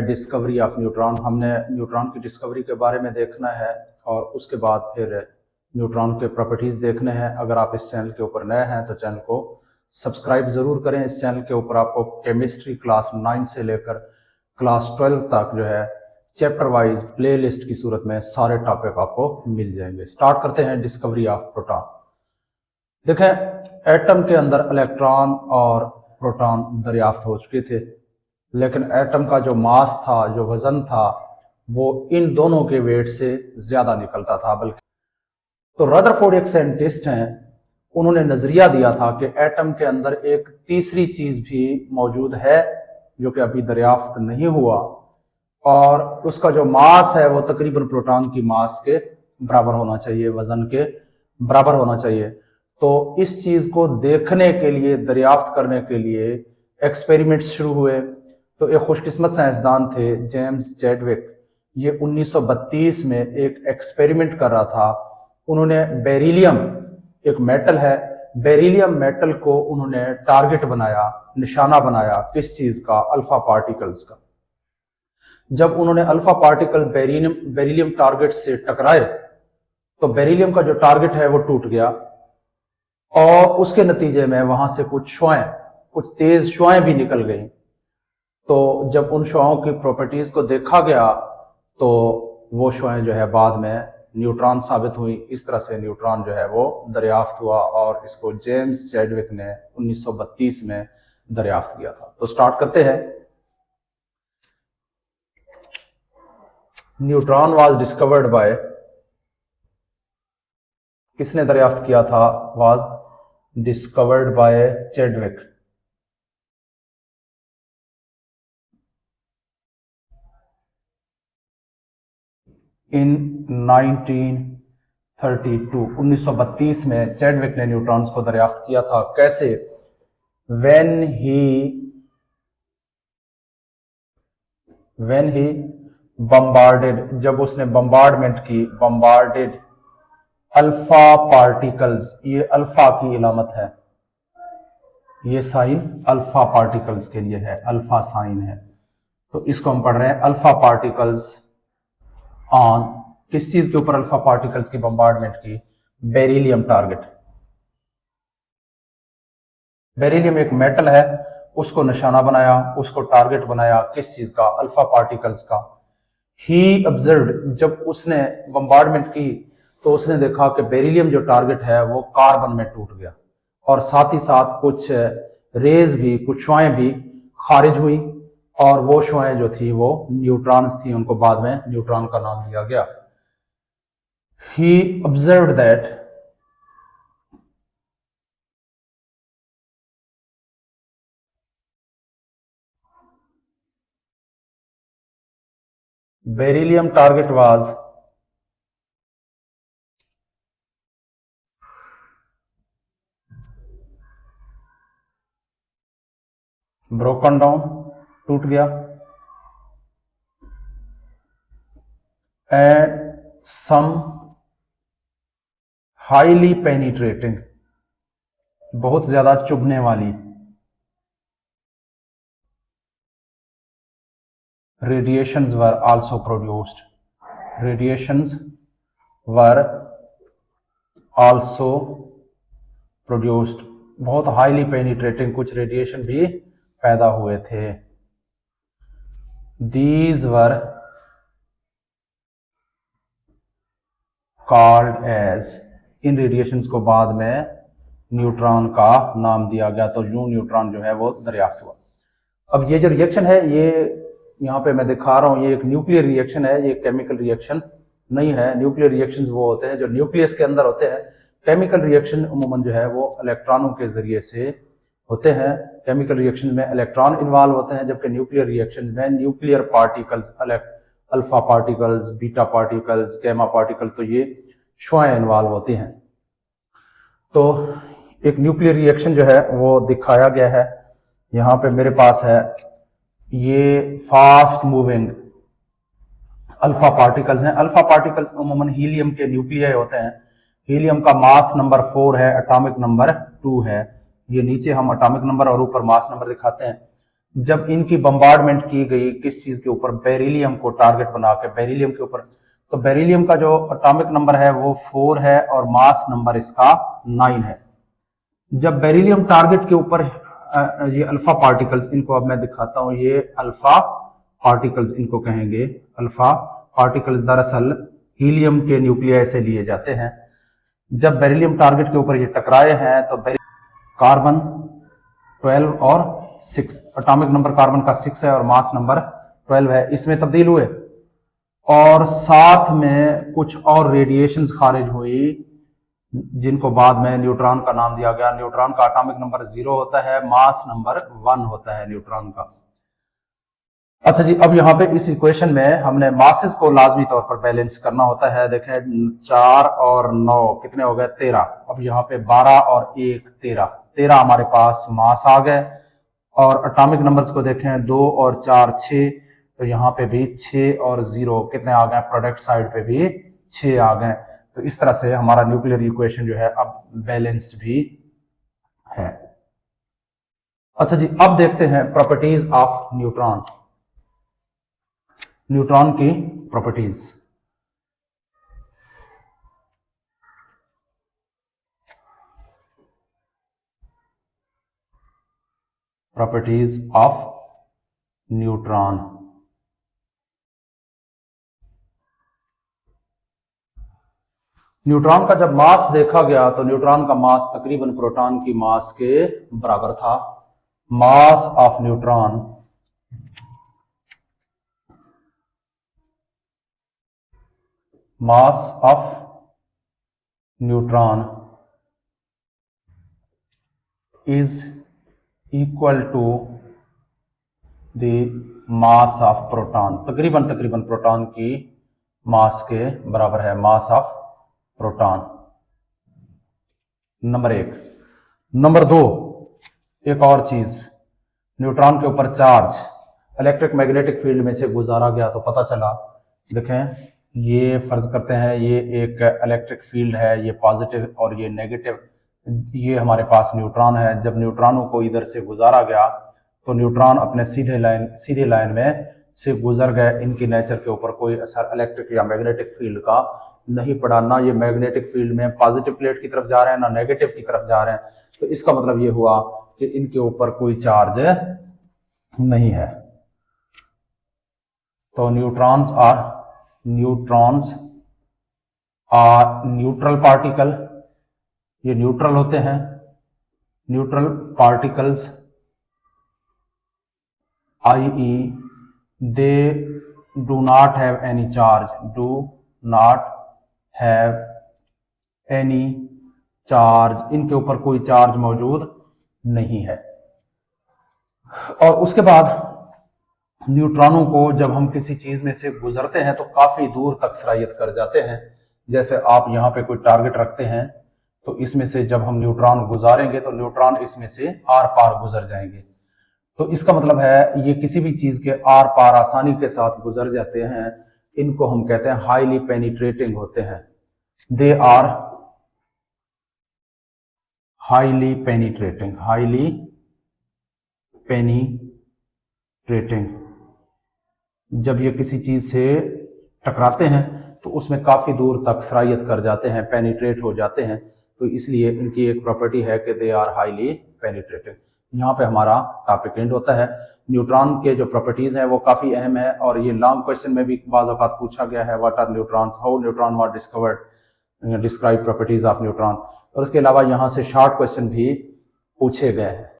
Discovery of neutron. हमने neutron की discovery के बारे में देखना है और उसके बाद फिर न्यूट्रॉन के प्रॉपर्टीज़ देखने हैं। अगर आप इस चैनल के ऊपर नए हैं तो चैनल को सब्सक्राइब ज़रूर करें। इस चैनल के ऊपर आपको केमिस्ट्री क्लास 9 से लेकर क्लास 12 तक जो है चैप्टर वाइज प्ले लिस्ट की सूरत में सारे टॉपिक आपको मिल जाएंगे। स्टार्ट करते हैं डिस्कवरी ऑफ प्रोटॉन। देखें, एटम के अंदर इलेक्ट्रॉन और प्रोटॉन दरियाफ्त हो चुके थे, लेकिन एटम का जो मास था, जो वजन था, वो इन दोनों के वेट से ज्यादा निकलता था। बल्कि तो रदरफोर्ड एक साइंटिस्ट हैं, उन्होंने नजरिया दिया था कि एटम के अंदर एक तीसरी चीज भी मौजूद है जो कि अभी दरियाफ्त नहीं हुआ, और उसका जो मास है वो तकरीबन प्रोटॉन की मास के बराबर होना चाहिए, वजन के बराबर होना चाहिए। तो इस चीज को देखने के लिए, दरियाफ्त करने के लिए एक्सपेरिमेंट्स शुरू हुए। तो एक खुशकिस्मत साइंसदान थे जेम्स चैडविक, ये 1932 में एक एक्सपेरिमेंट कर रहा था। उन्होंने बेरिलियम, एक मेटल है, बेरिलियम मेटल को उन्होंने टारगेट बनाया, निशाना बनाया। किस चीज का? अल्फा पार्टिकल्स का। जब उन्होंने अल्फा पार्टिकल बेरिलियम टारगेट से टकराए तो बेरिलियम का जो टारगेट है वो टूट गया, और उसके नतीजे में वहां से कुछ तेज शुआएं भी निकल गई। तो जब उन शुआओं की प्रॉपर्टीज को देखा गया तो वो शुआएं जो है बाद में न्यूट्रॉन साबित हुई। इस तरह से न्यूट्रॉन जो है वो दरियाफ्त हुआ, और इसको जेम्स चैडविक ने 1932 में दरियाफ्त किया था। तो स्टार्ट करते हैं। न्यूट्रॉन वाज डिस्कवर्ड बाय, किसने दरियाफ्त किया था? Was discovered by Chadwick. In 1932 में चैडविक ने न्यूट्रॉन्स को दरियाफ्त किया था। कैसे? when he bombarded, जब उसने बम्बार्डमेंट की, बम्बार्डेड अल्फा पार्टिकल्स, ये अल्फा की इलामत है, ये साइन अल्फा पार्टिकल्स के लिए है, अल्फा साइन है। तो इसको हम पढ़ रहे हैं अल्फा पार्टिकल्स ऑन, किस चीज के ऊपर अल्फा पार्टिकल्स की बम्बार्डमेंट की? Beryllium target. बेरिलियम एक मेटल है, उसको निशाना बनाया, उसको टारगेट बनाया। किस चीज का? अल्फा पार्टिकल्स का। ही ऑब्जर्व्ड, जब उसने बम्बार्डमेंट की तो उसने देखा कि बेरिलियम जो टारगेट है वो कार्बन में टूट गया, और साथ ही साथ कुछ रेज भी, कुछ शुआएं भी खारिज हुई, और वो शुआएं जो थी वो न्यूट्रॉन्स थी। उनको बाद में न्यूट्रॉन का नाम दिया गया। He observed that beryllium target was broken down, टूट गया, and some highly penetrating, बहुत ज्यादा चुभने वाली, radiations were also produced, radiations were also produced, बहुत हाईली पेनिट्रेटिंग कुछ रेडिएशन भी पैदा हुए थे। These were called as, in radiations को बाद में न्यूट्रॉन का नाम दिया गया। तो यूं न्यूट्रॉन जो है वो दरियाफ्त हुआ। अब ये जो रिएक्शन है, ये यहाँ पे मैं दिखा रहा हूँ, ये एक न्यूक्लियर रिएक्शन है, ये केमिकल रिएक्शन नहीं है। न्यूक्लियर रिएक्शंस वो होते हैं जो न्यूक्लियस के अंदर होते हैं। केमिकल रिएक्शन उम्मूमन जो है वो इलेक्ट्रॉनों के जरिए से होते हैं। केमिकल रिएक्शन में इलेक्ट्रॉन इन्वॉल्व होते हैं, जबकि न्यूक्लियर रिएक्शन में nuclear particles, alpha particles, beta particles, gamma particle, तो ये शुआएं इन्वॉल्व होती हैं। तो एक न्यूक्लियर रिएक्शन जो है वो दिखाया गया है यहाँ पे मेरे पास है। ये फास्ट मूविंग अल्फा पार्टिकल्स हैं। अल्फा पार्टिकल्स अमूमन हीलियम के न्यूक्लियाई होते हैं। हीलियम का मास नंबर 4 है, एटॉमिक नंबर 2 है। ये नीचे हम एटॉमिक नंबर और ऊपर मास नंबर दिखाते हैं। जब इनकी बम्बार्डमेंट की गई किस चीज के ऊपर, बेरिलियम को टारगेट बना के, बेरिलियम के ऊपर, तो बेरिलियम का जो एटॉमिक नंबर है वो 4 है और मास नंबर इसका 9 है। जब बेरिलियम टारगेट के ऊपर ये अल्फा पार्टिकल्स, इनको अब मैं दिखाता हूं, ये अल्फा पार्टिकल्स इनको कहेंगे, अल्फा पार्टिकल्स दरअसल हीलियम के न्यूक्लियाई से लिए जाते हैं। जब बेरिलियम टारगेट के ऊपर ये टकराए हैं तो कार्बन 12 और 6, एटॉमिक नंबर कार्बन का 6 है और मास नंबर 12 है, इसमें तब्दील हुए और साथ में कुछ और रेडिएशंस खारिज हुई जिनको बाद में न्यूट्रॉन का नाम दिया गया। न्यूट्रॉन का एटॉमिक नंबर 0 होता है, मास नंबर 1 होता है न्यूट्रॉन का। अच्छा जी, अब यहाँ पे इस इक्वेशन में हमने मासेस को लाजमी तौर पर बैलेंस करना होता है। देखें 4 और 9 कितने हो गए, 13। अब यहाँ पे 12 और 1 13 हमारे पास मास आ गए। और एटॉमिक नंबर्स को देखें 2 और 4 6, तो यहाँ पे भी 6 और 0 कितने आ गए, प्रोडक्ट साइड पे भी 6 आ गए। तो इस तरह से हमारा न्यूक्लियर इक्वेशन जो है अब बैलेंस्ड भी है। अच्छा जी, अब देखते हैं प्रॉपर्टीज ऑफ न्यूट्रॉन, न्यूट्रॉन की properties. Properties of neutron. Neutron का जब मास देखा गया तो न्यूट्रॉन का मास तकरीबन प्रोटॉन की मास के बराबर था। Mass of neutron mass of neutron is equal to the mass of proton, तकरीबन प्रोटॉन की मास के बराबर है, mass of proton. Number 1। Number 2, एक और चीज, न्यूट्रॉन के ऊपर चार्ज इलेक्ट्रिक मैग्नेटिक फील्ड में से गुजारा गया तो पता चला, देखें ये फर्ज करते हैं ये एक इलेक्ट्रिक फील्ड है, ये पॉजिटिव और ये नेगेटिव, ये हमारे पास न्यूट्रॉन है। जब न्यूट्रॉनों को इधर से गुजारा गया तो न्यूट्रॉन अपने सीधे लाइन में से गुजर गए, इनकी नेचर के ऊपर कोई असर इलेक्ट्रिक या मैग्नेटिक फील्ड का नहीं पड़ा, ना ये मैग्नेटिक फील्ड में पॉजिटिव प्लेट की तरफ जा रहे हैं ना नेगेटिव की तरफ जा रहे हैं। तो इसका मतलब ये हुआ कि इनके ऊपर कोई चार्ज नहीं है। तो न्यूट्रॉन्स आर न्यूट्रल पार्टिकल, ये न्यूट्रल होते हैं, neutral particles, i.e. they do not have any charge, do not have any charge, इनके ऊपर कोई चार्ज मौजूद नहीं है। और उसके बाद न्यूट्रॉनों को जब हम किसी चीज में से गुजरते हैं तो काफी दूर तक सरायत कर जाते हैं। जैसे आप यहाँ पे कोई टारगेट रखते हैं तो इसमें से जब हम न्यूट्रॉन गुजारेंगे तो न्यूट्रॉन इसमें से आर पार गुजर जाएंगे। तो इसका मतलब है ये किसी भी चीज के आर पार आसानी के साथ गुजर जाते हैं। इनको हम कहते हैं हाईली पेनिट्रेटिंग होते हैं। They are highly penetrating, highly penetrating. जब ये किसी चीज से टकराते हैं तो उसमें काफी दूर तक सरायत कर जाते हैं, पेनिट्रेट हो जाते हैं। तो इसलिए इनकी एक प्रॉपर्टी है कि दे आर हाईली पेनिट्रेटिंग। यहाँ पे हमारा टॉपिक एंड होता है। न्यूट्रॉन के जो प्रॉपर्टीज हैं वो काफी अहम है और ये लॉन्ग क्वेश्चन में भी बाज़ औक़ात पूछा गया है, what are neutrons, how neutron were discovered, describe properties of neutron. और उसके अलावा यहाँ से शॉर्ट क्वेश्चन भी पूछे गए हैं।